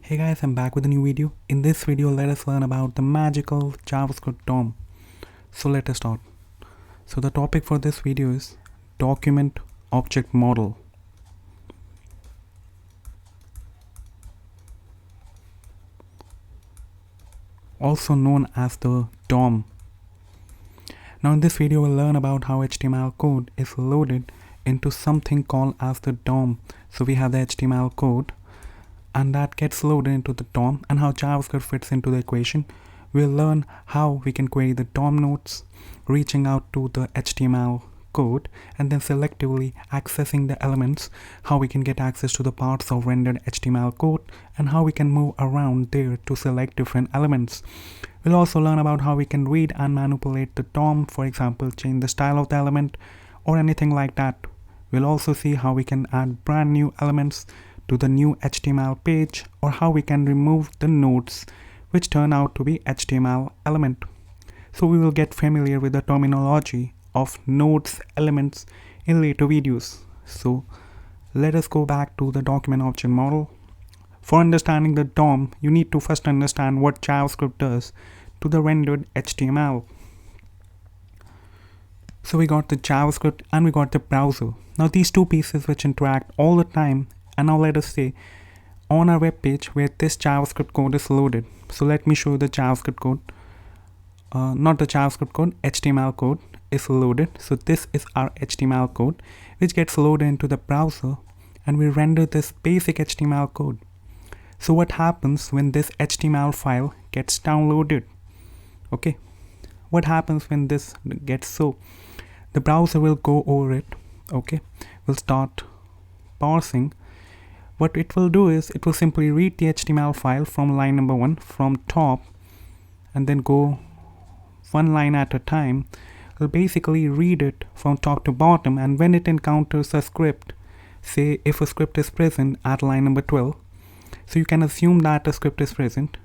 Hey guys, I'm back with a new video. In this video, let us learn about the magical JavaScript DOM. So let us start. So the topic for this video is Document Object Model. Also known as the DOM. Now in this video, we'll learn about how HTML code is loaded into something called as the DOM. So we have the HTML code, and that gets loaded into the DOM, and how JavaScript fits into the equation. We'll learn how we can query the DOM nodes, reaching out to the HTML code, and then selectively accessing the elements, how we can get access to the parts of rendered HTML code, and how we can move around there to select different elements. We'll also learn about how we can read and manipulate the DOM, for example, change the style of the element or anything like that. We'll also see how we can add brand new elements to the new HTML page, or how we can remove the nodes which turn out to be HTML element. So we will get familiar with the terminology of nodes elements in later videos. So let us go back to the document object model. For understanding the DOM, you need to first understand what JavaScript does to the rendered HTML. So we got the JavaScript and we got the browser. Now these two pieces which interact all the time. And now let us say on our web page where this JavaScript code is loaded. So let me show you the JavaScript code. Not the JavaScript code, HTML code is loaded. So this is our HTML code which gets loaded into the browser, and we render this basic HTML code. So what happens when this HTML file gets downloaded? Okay, what happens when this gets so? The browser will go over it. Okay, we'll start parsing. What it will do is it will simply read the HTML file from line number 1 from top, and then go one line at a time. It will basically read it from top to bottom, and when it encounters a script, say if a script is present at line number 12, so you can assume that a script is present.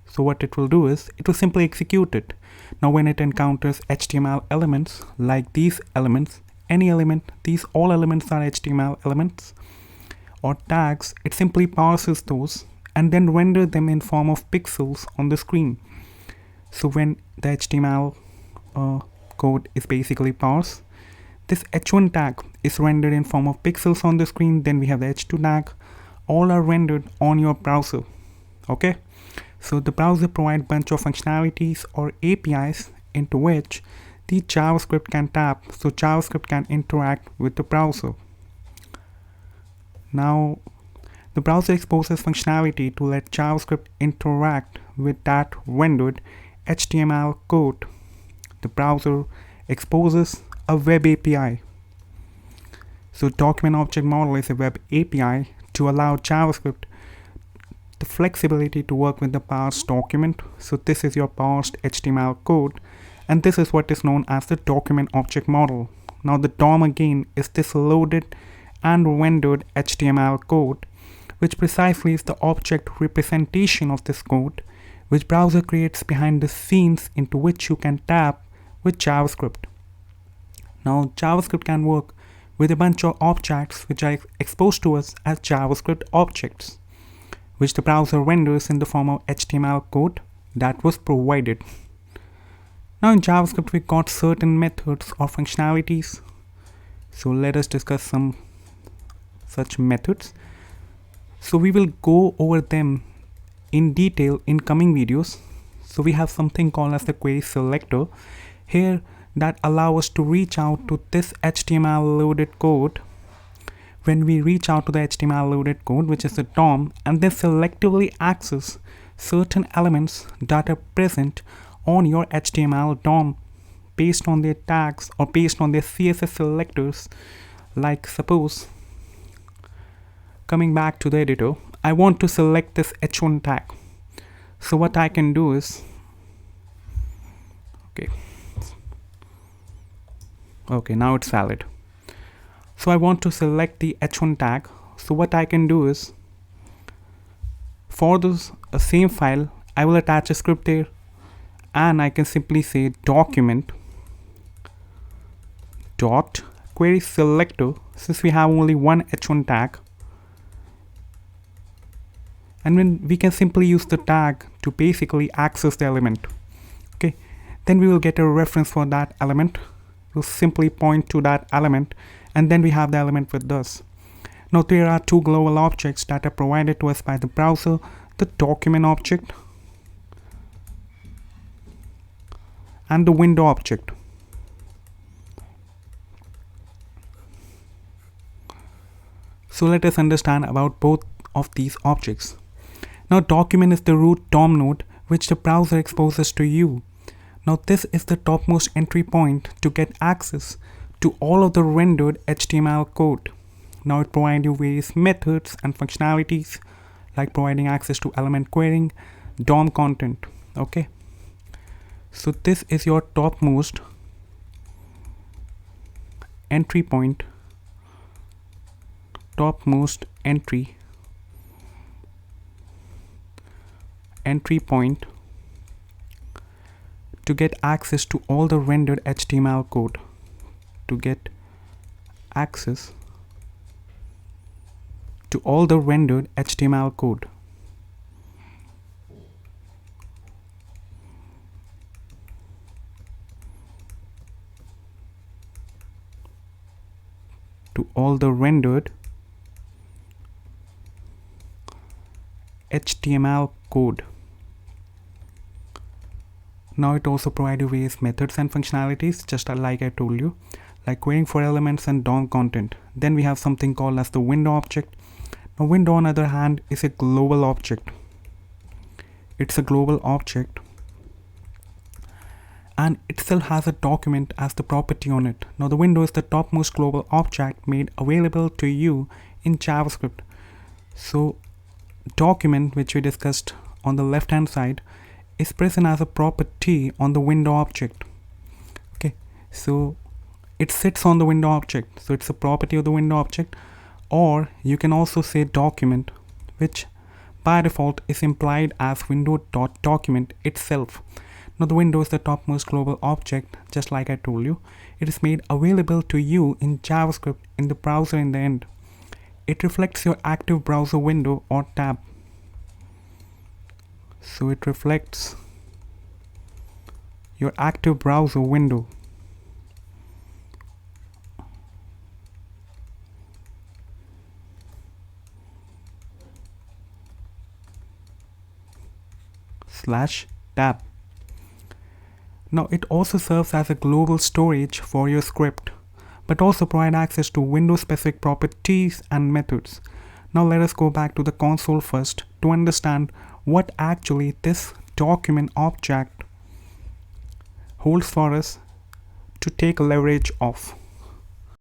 So what it will do is it will simply execute it. Now when it encounters HTML elements like these elements, any element, these all elements are HTML elements or tags, it simply parses those and then render them in form of pixels on the screen. So when the HTML code is basically parsed, this h1 tag is rendered in form of pixels on the screen. Then we have the h2 tag. All are rendered on your browser. Okay, so the browser provides a bunch of functionalities or APIs into which the JavaScript can tap, so JavaScript can interact with the browser. Now, the browser exposes functionality to let JavaScript interact with that rendered HTML code. The browser exposes a Web API. So document object model is a Web API to allow JavaScript the flexibility to work with the parsed document. So this is your parsed HTML code, and this is what is known as the document object model. Now the DOM again is this loaded and rendered HTML code, which precisely is the object representation of this code, which browser creates behind the scenes into which you can tap with JavaScript. Now JavaScript can work with a bunch of objects which are exposed to us as JavaScript objects, which the browser renders in the form of HTML code that was provided. Now in JavaScript we got certain methods or functionalities. So let us discuss some such methods. So we will go over them in detail in coming videos. So we have something called as the query selector here that allow us to reach out to this HTML loaded code. When we reach out to the HTML loaded code, which is the DOM, and then selectively access certain elements that are present on your HTML DOM based on their tags or based on their CSS selectors. Like suppose, coming back to the editor, I want to select this h1 tag. So what I can do is, okay, now it's valid. So I want to select the h1 tag. So what I can do is, for this same file, I will attach a script there, and I can simply say document dot query selector. Since we have only one h1 tag, and when we can simply use the tag to basically access the element. Okay, then we will get a reference for that element. We'll simply point to that element, and then we have the element with us. Now there are two global objects that are provided to us by the browser, the document object and the window object. So let us understand about both of these objects. Now document is the root DOM node which the browser exposes to you. Now this is the topmost entry point to get access to all of the rendered HTML code. Now it provides you various methods and functionalities like providing access to element querying, DOM content. Okay, so this is your topmost entry point, topmost entry point to get access to all the rendered HTML code. To get access to all the rendered HTML code. To all the rendered HTML code. Now it also provides you various methods and functionalities, just like I told you, like querying for elements and DOM content. Then we have something called as the window object. Now window on the other hand is a global object. It's a global object and it still has a document as the property on it. Now the window is the topmost global object made available to you in JavaScript. So document, which we discussed on the left hand side, is present as a property on the window object. Okay, so it sits on the window object, so it's a property of the window object. Or you can also say document, which by default is implied as window.document itself. Now the window is the topmost global object, just like I told you. It is made available to you in JavaScript in the browser in the end. It reflects your active browser window or tab. So it reflects your active browser window. /tab. Now it also serves as a global storage for your script, but also provide access to window specific properties and methods. Now let us go back to the console first to understand what actually this document object holds for us to take leverage of.